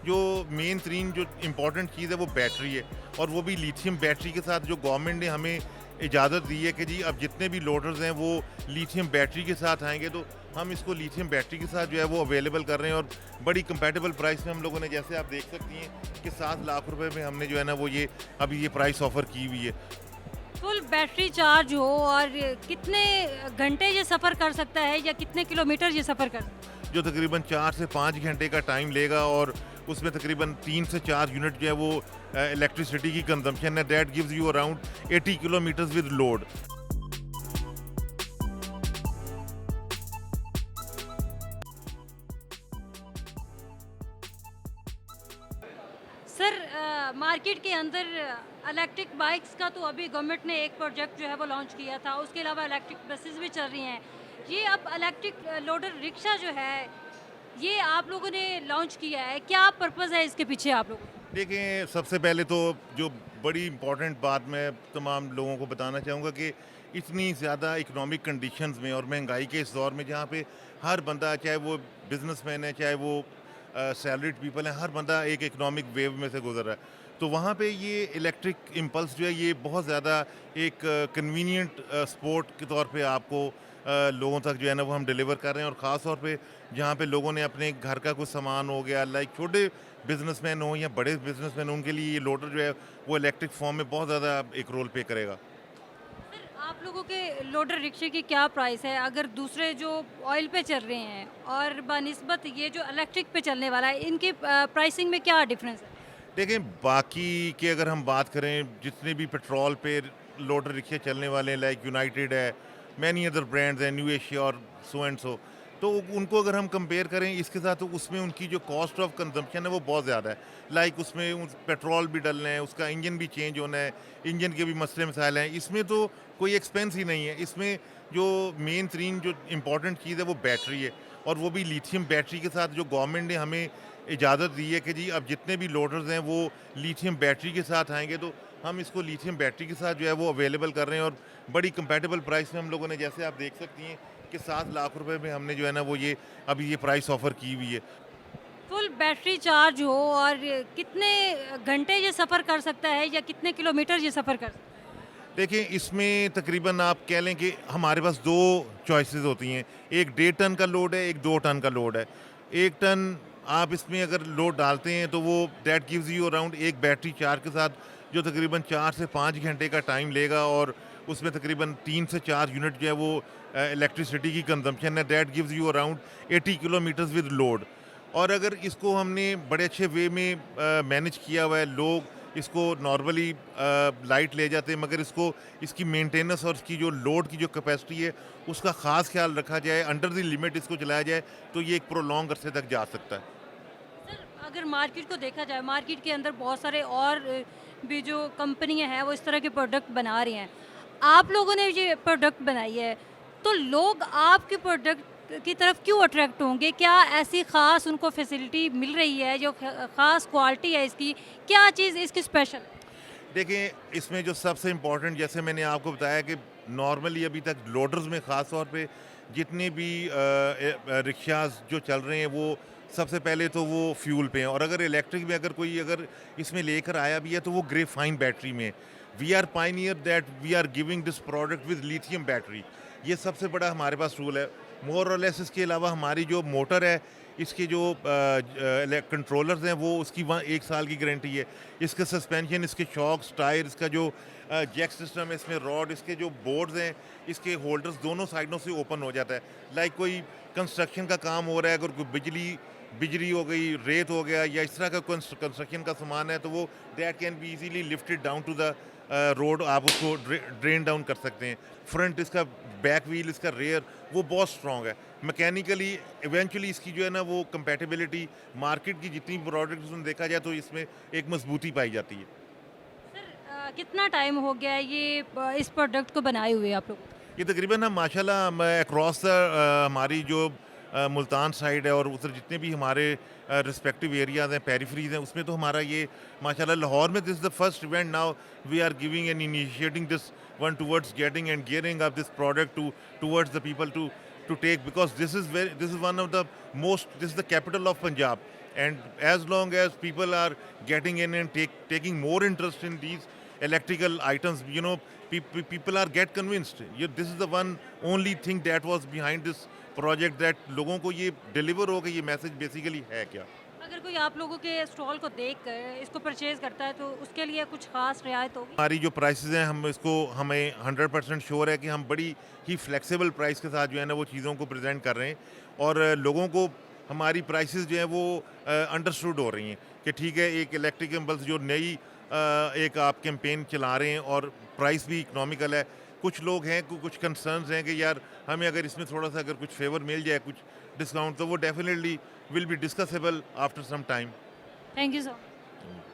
जो मेन तीन जो इम्पोर्टेंट चीज़ है वो बैटरी है, और वो भी लिथियम बैटरी के साथ जो गवर्नमेंट ने हमें इजाज़त दी है कि जी अब जितने भी लोडर्स हैं वो लिथियम बैटरी के साथ आएंगे, तो हम इसको लिथियम बैटरी के साथ जो है वो अवेलेबल कर रहे हैं, और बड़ी कंपेटेबल प्राइस में हम लोगों ने, जैसे आप देख सकती हैं कि 7 लाख रुपए में हमने जो है ना वो ये अभी ये प्राइस ऑफर की हुई है। फुल बैटरी चार्ज हो और कितने घंटे ये सफ़र कर सकता है या कितने किलोमीटर ये सफ़र कर सकता है? जो तकरीबन 4 से 5 घंटे का टाइम लेगा, और उसमें तकरीबन 3 से 4 यूनिट जो है वो इलेक्ट्रिसिटी की कंजम्पशन है, that gives you around 80 kilometres with load. Sir market के अंदर इलेक्ट्रिक बाइक्स का तो अभी गवर्नमेंट ने एक प्रोजेक्ट जो है वो लॉन्च किया था, उसके अलावा इलेक्ट्रिक बसेस भी चल रही हैं। ये अब इलेक्ट्रिक लोडर रिक्शा जो है ये आप लोगों ने लॉन्च किया है, क्या पर्पज़ है इसके पीछे आप लोगों का? देखें, सबसे पहले तो जो बड़ी इम्पॉर्टेंट बात मैं तमाम लोगों को बताना चाहूँगा कि इतनी ज़्यादा इकोनॉमिक कंडीशंस में और महंगाई के इस दौर में, जहाँ पे हर बंदा, चाहे वो बिजनेसमैन है, चाहे वो सैलरीड पीपल है, हर बंदा एक इकोनॉमिक वेव में से गुजर रहा है, तो वहाँ पे ये इलेक्ट्रिक इम्पल्स जो है ये बहुत ज़्यादा एक कन्वीनियंट स्पोर्ट के तौर पे आपको लोगों तक जो है ना वो हम डिलीवर कर रहे हैं। और ख़ास तौर पे जहाँ पे लोगों ने अपने घर का कुछ सामान हो गया, लाइक छोटे बिजनेसमैन हो या बड़े बिजनेसमैन हो, उनके लिए ये लोडर जो है वो इलेक्ट्रिक फॉर्म में बहुत ज़्यादा एक रोल प्ले करेगा। सर आप लोगों के लोडर रिक्शे की क्या प्राइस है अगर दूसरे जो ऑयल पे चल रहे हैं और बनिस्बत ये जो इलेक्ट्रिक पे चलने वाला है, इनकी प्राइसिंग में क्या डिफरेंस है? देखें, बाकी की अगर हम बात करें, जितने भी पेट्रोल पे लोडर रिक्शे चलने वाले हैं, लाइक यूनाइटेड है, मैनी अदर ब्रांड्स हैं, न्यू एशिया और सो एंड सो, तो उनको अगर हम कंपेयर करें इसके साथ, तो उसमें उनकी जो कॉस्ट ऑफ कंजम्पशन है वो बहुत ज़्यादा है। लाइक उसमें पेट्रोल भी डलना है, उसका इंजन भी चेंज होना है, इंजन के भी मसले मसाइल हैं, इसमें तो कोई एक्सपेंस ही नहीं है। इसमें जो मेन तीन जो इम्पोर्टेंट चीज़ है वो बैटरी है, और वो भी लिथियम बैटरी के साथ जो गवर्नमेंट ने हमें इजाज़त दी है कि जी अब जितने भी लोडर्स हैं वो लिथियम बैटरी के साथ आएंगे, तो हम इसको लिथियम बैटरी के साथ जो है वो अवेलेबल कर रहे हैं, और बड़ी कंपेटेबल प्राइस में हम लोगों ने, जैसे आप देख सकती हैं कि 7 लाख रुपए में हमने जो है ना वो ये अभी ये प्राइस ऑफर की हुई है। फुल बैटरी चार्ज हो और कितने घंटे ये सफ़र कर सकता है या कितने किलोमीटर ये सफ़र कर सकता है? देखिए, इसमें तकरीबन आप कह लें कि हमारे पास 2 चॉइसेस होती हैं, एक 1.5 टन का लोड है, एक 2 टन का लोड है। 1 टन आप इसमें अगर लोड डालते हैं तो वो दैट गिव्स यू अराउंड, एक बैटरी चार्ज के साथ जो तकरीबन 4 से 5 घंटे का टाइम लेगा, और उसमें तकरीबन 3 से 4 यूनिट जो है वो इलेक्ट्रिसिटी की कंजम्पशन है, that gives you around 80 kilometres with load. और अगर इसको हमने बड़े अच्छे वे में मैनेज किया हुआ है, लोग इसको नॉर्मली लाइट ले जाते हैं, मगर इसको इसकी मेंटेनेंस और इसकी जो लोड की जो कैपेसिटी है उसका ख़ास ख्याल रखा जाए, अंडर द लिमिट इसको चलाया जाए, तो ये एक प्रोलॉन्ग अरसे तक जा सकता है। सर अगर मार्केट को देखा जाए, मार्केट के अंदर बहुत सारे और भी जो कंपनियां हैं वो इस तरह के प्रोडक्ट बना रही हैं। आप लोगों ने ये प्रोडक्ट बनाई है, तो लोग आपके प्रोडक्ट की तरफ क्यों अट्रैक्ट होंगे? क्या ऐसी ख़ास उनको फैसिलिटी मिल रही है, जो ख़ास क्वालिटी है इसकी, क्या चीज़ इसकी स्पेशल है? देखिए, इसमें जो सबसे इम्पोर्टेंट, जैसे मैंने आपको बताया कि नॉर्मली अभी तक लोडर्स में ख़ास तौर पे जितने भी रिक्शाज जो चल रहे हैं वो सबसे पहले तो वो फ्यूल पे हैं, और अगर इलेक्ट्रिक में अगर कोई अगर इसमें लेकर आया भी है तो वो ग्रेफाइन बैटरी में। We are pioneer that we are giving this product with lithium battery, ये सबसे बड़ा हमारे पास रूल है। मोर और लेस इसके अलावा हमारी जो मोटर है, इसके जो कंट्रोलर्स हैं वो उसकी 1 साल की गारंटी है। इसका सस्पेंशन, इसके शॉक्स, टायर, इसका जो जैक सिस्टम है, इसमें रॉड, इसके जो बोर्ड्स हैं, इसके होल्डर्स दोनों साइडों से ओपन हो जाता है। लाइक कोई कंस्ट्रक्शन का काम हो रहा है, अगर कोई बिजली हो गई, रेत हो गया, या इस तरह का कंस्ट्रक्शन का सामान है, तो वो that can be easily lifted down to the road, आप उसको ड्रेन डाउन कर सकते हैं। फ्रंट इसका, बैक व्हील इसका, रेयर वो बहुत स्ट्रॉन्ग है मैकेनिकली। इवेंचुअली इसकी जो है ना वो कंपैटिबिलिटी मार्केट की जितनी प्रोडक्ट्स में देखा जाए तो इसमें एक मजबूती पाई जाती है। सर कितना टाइम हो गया है ये इस प्रोडक्ट को बनाए हुए आप लोग? ये तकरीबन हम माशाल्लाह अक्रॉस द हमारी जो मुल्तान साइड है और उधर जितने भी हमारे रिस्पेक्टिव एरियाज़ हैं, पेरिफेरीज हैं, उसमें तो हमारा ये माशाल्लाह, लाहौर में this is the first event now we are giving and initiating this one towards getting and gearing up this product towards the people to take, because this is one of the most, this is the capital of Punjab, and as long as people are getting in and taking more interest in these electrical items, you know, people are get convinced. This is the one only thing that was behind this project, that लोगों को ये deliver हो कि ये message basically है क्या. अगर कोई आप लोगों के स्टॉल को देख कर इसको परचेज करता है तो उसके लिए कुछ खास रियायत होगी? हमारी जो प्राइसेस हैं, हमें 100% श्योर है कि हम बड़ी ही फ्लेक्सिबल प्राइस के साथ जो है ना वो चीज़ों को प्रेजेंट कर रहे हैं, और लोगों को हमारी प्राइसेस जो है वो अंडरस्टूड हो रही हैं कि ठीक है, एक इलेक्ट्रिक इम्पल्स जो नई एक आप कैंपेन चला रहे हैं और प्राइस भी इकोनॉमिकल है. कुछ लोग हैं, कुछ कंसर्न्स हैं कि यार हमें अगर इसमें थोड़ा सा अगर कुछ फेवर मिल जाए, कुछ डिस्काउंट, तो वो definitely will be discussable after some time. Thank you so much.